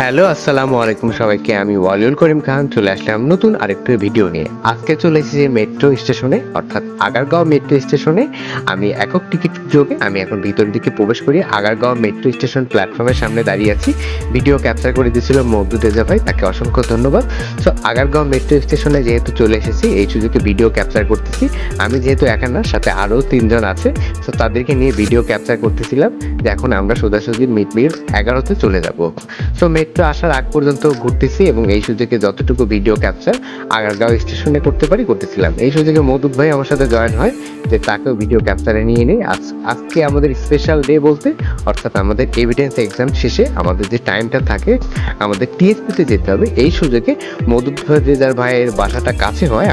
Hello, আসসালামু আলাইকুম সবাইকে। আমি ওয়ালিউল করিম খান চলে আসলাম নতুন আরেকটি ভিডিও নিয়ে। আজকে চলে এসেছি মেট্রো স্টেশনে, অর্থাৎ আগারগাঁও মেট্রো স্টেশনে। আমি একক টিকিট যোগে আমি এখন ভিতরের দিকে প্রবেশ করি। আগারগাঁও মেট্রো স্টেশন প্ল্যাটফর্মের সামনে দাঁড়িয়ে আছি। ভিডিও ক্যাপচার করে দিয়েছিল মওদুদ রেজা ভাই, তাকে অসংখ্য ধন্যবাদ। সো আগারগাঁও মেট্রো স্টেশনে যেহেতু চলে এসেছি, এই সুযোগে ভিডিও ক্যাপচার করতেছি। আমি যেহেতু একা না, সাথে আরও 3 জন আছে, সো তাদেরকে নিয়ে ভিডিও ক্যাপচার করতেছিলাম যে এখন আমরা সোজাসুজি মিড 11তে চলে যাব। সো মেট্রো আসার আগ পর্যন্ত ঘুরতেছি এবং এই সুযোগে যতটুকু ভিডিও ক্যাপচার আগারগাঁও স্টেশনে করতেছিলাম। এই সুযোগে মওদুদ ভাই আমার সাথে জয়েন হয় যে তাকেও ভিডিও ক্যাপচারে নিয়ে নিই। আজকে আমাদের স্পেশাল ডে বলতে, অর্থাৎ আমাদের এভিডেন্স এক্সাম শেষে আমাদের যে টাইমটা থাকে আমাদের টিএসপিতে যেতে হবে। এই সুযোগে মওদুদ রেজার ভাইয়ের বাসাটা কাছে হয়,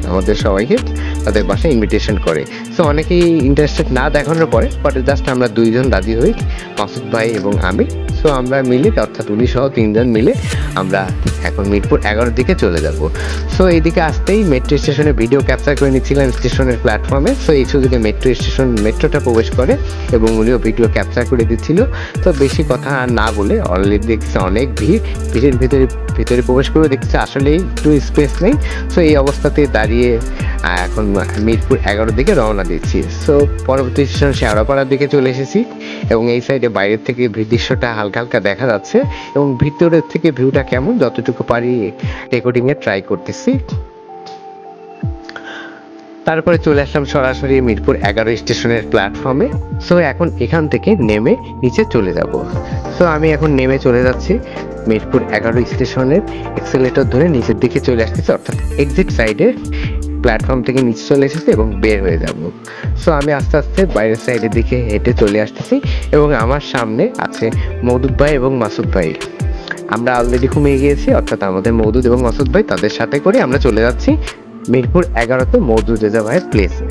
আমাদের সবাইকে তাদের বাসায় ইনভিটেশন করে। সো অনেকেই ইন্টারেস্টেড না দেখানোর পরে, বাট জাস্ট আমরা 2জন রাজি হই, মাসুদ ভাই এবং আমি। সো আমরা মিলে, অর্থাৎ উনি সহ 3জন মিলে আমরা এখন মিরপুর 11 দিকে চলে যাব। সো এইদিকে আসতেই মেট্রো স্টেশনে ভিডিও ক্যাপচার করে নিচ্ছিলাম স্টেশনের প্ল্যাটফর্মে। সো এই সুযোগে মেট্রোটা প্রবেশ করে এবং উনিও ভিডিও ক্যাপচার করে দিচ্ছিল। তো বেশি কথা আর না বলে, অলরেডি দেখছি অনেক ভিড়ের ভিতরে প্রবেশ করে দেখছি আসলেই একটু স্পেস নেই। সো এই অবস্থাতে দাঁড়িয়ে এখন মিরপুর 11 দিকে রওনা দিচ্ছি। সো পরবর্তী স্টেশন শেওড়াপাড়ার দিকে চলে এসেছি এবং এই সাইডে বাইরের থেকে দৃশ্যটা হালকা হালকা দেখা যাচ্ছে এবং ভিতরের থেকে ভিউটা কেমন যতটুকু পারি রেকর্ডিং এ ট্রাই করতেছি। তারপরে চলে আসলাম সরাসরি মিরপুর 11 স্টেশনের প্ল্যাটফর্মে। সো এখন এখান থেকে নেমে নিচে চলে যাব। সো আমি এখন নেমে চলে যাচ্ছি মিরপুর 11 স্টেশনের এক্সেলেটর ধরে নিচের দিকে চলে আসতেছি, অর্থাৎ এক্সিট সাইডে প্ল্যাটফর্ম থেকে নিচে চলে এসেছে এবং বের হয়ে যাব। সো আমি আস্তে আস্তে বাইরের সাইডের দিকে হেঁটে চলে আসতেছি এবং আমার সামনে আছে মওদুদ ভাই এবং মাসুদ ভাই। আমরা অলরেডি ঘুমিয়ে গিয়েছি, অর্থাৎ আমাদের মওদুদ এবং মাসুদ ভাই, তাদের সাথে করে আমরা চলে যাচ্ছি মিরপুর 11তে মওদুদ রেজা ভাইয়ের প্লেসে।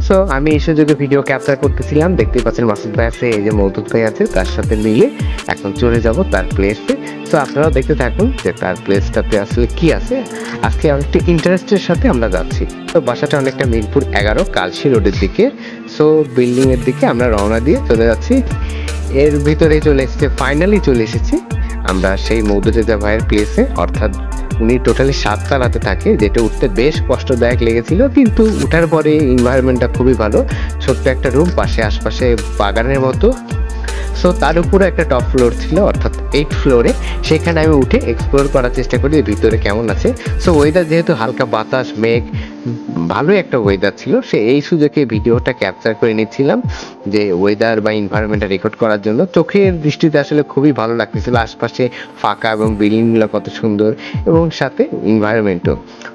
সো আমি এই সুযোগে ভিডিও ক্যাপচার করতেছিলাম, দেখতেই পাচ্ছেন মাসুদ ভাই আছে, এই যে মওদুদ ভাই আছে, তার সাথে মিলে এখন চলে যাব তার প্লেসে। সো আপনারাও দেখতে থাকুন যে তার প্লেসটাতে আসলে কি আছে। আজকে অনেকটা ইন্টারেস্টের সাথে আমরা যাচ্ছি। তো বাসাটা অনেকটা মিরপুর 11 কালশি রোডের দিকে। সো বিল্ডিং এর দিকে আমরা রওনা দিয়ে চলে যাচ্ছি। এর ভিতরে ফাইনালি চলে এসেছি আমরা সেই মওদুদ রেজা ভাইয়ের প্লেসে, অর্থাৎ উনি টোটালি 7 তলাতে থাকে, যেটা উঠতে বেশ কষ্টদায়ক লেগেছিল, কিন্তু উঠার পরে এনভায়রনমেন্টটা খুবই ভালো। ছোট্ট একটা রুম, আশপাশে বাগানের মতো। সো তার উপরে একটা টপ ফ্লোর ছিল, অর্থাৎ 8 ফ্লোরে। সেখানে আমি উঠে এক্সপ্লোর করার চেষ্টা করি ভিতরে কেমন আছে। সো ওয়েদার যেহেতু হালকা বাতাস মেঘ, ভালোই একটা ওয়েদার ছিল। এই সুযোগে ভিডিওটা ক্যাপচার করে নিচ্ছিলাম যে ওয়েদার বা এনভায়রনমেন্টটা রেকর্ড করার জন্য। চোখের দৃষ্টিতে আসলে খুবই ভালো লাগতেছিল, আশপাশে ফাঁকা এবং বিল্ডিংগুলো কত সুন্দর এবং সাথে এনভায়রনমেন্টও।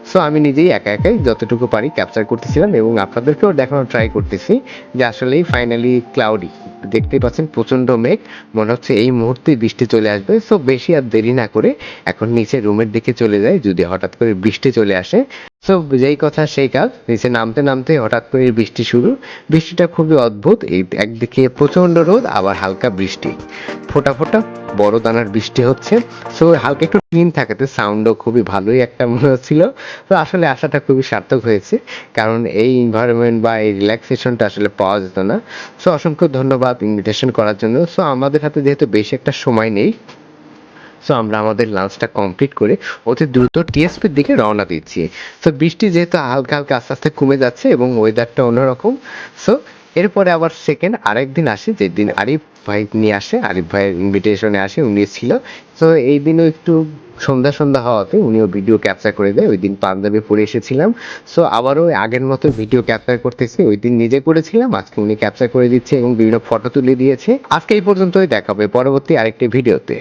সো আমি নিজেই একাই যতটুকু পারি ক্যাপচার করতেছিলাম এবং আপনাদেরকেও দেখানোর ট্রাই করতেছি যে আসলেই ফাইনালি ক্লাউডি, দেখতেই পাচ্ছেন প্রচণ্ড মেঘ, মনে হচ্ছে এই মুহূর্তে বৃষ্টি চলে আসবে। সো বেশি আর দেরি না করে এখন নিচে রুমের দিকে চলে যায় যদি হঠাৎ করে বৃষ্টি চলে আসে। সো যেই কথা সেই কাজ, নিচে নামতে হঠাৎ করে বৃষ্টি শুরু। বৃষ্টিটা খুবই অদ্ভুত, এই একদিকে প্রচণ্ড রোদ আবার হালকা বৃষ্টি, ফোঁটা ফোঁটা বড় দানার বৃষ্টি হচ্ছে। সো হালকা একটু ক্লিন থাকাতে সাউন্ডও খুবই ভালোই একটা মনে হচ্ছিল। তো আসলে আসাটা খুবই সার্থক হয়েছে, কারণ এই এনভায়রনমেন্ট বা এই রিল্যাক্সেশনটা আসলে পাওয়া যেত না। সো অসংখ্য ধন্যবাদ ইনভিটেশন করার জন্য। সো আমাদের হাতে যেহেতু বেশি একটা সময় নেই, সো আমরা আমাদের লাঞ্চটা কমপ্লিট করে অতি দ্রুত টিএসপির দিকে রওনা দিচ্ছি। সো বৃষ্টি যেহেতু হালকা হালকা আস্তে আস্তে কমে যাচ্ছে এবং ওয়েদারটা অন্যরকম। সো এরপরে আবার আরেকদিন আসি, যেদিন আরিফ ভাই নিয়ে আসে, আরিফ ভাইয়ের ইনভিটেশনে আসে, উনি ছিল। সো এই দিনও একটু সন্ধ্যা হওয়াতে উনিও ভিডিও ক্যাপচার করে দেয়। ওই দিন পাঞ্জাবি পরে এসেছিলাম। সো আবারও আগের মতো ভিডিও ক্যাপচার করতেছি, ওই দিন নিজে করেছিলাম, আজকে উনি ক্যাপচার করে দিচ্ছে এবং বিভিন্ন ফটো তুলে দিয়েছে। আজকে এই পর্যন্তই, দেখা হবে পরবর্তী আরেকটি ভিডিওতে।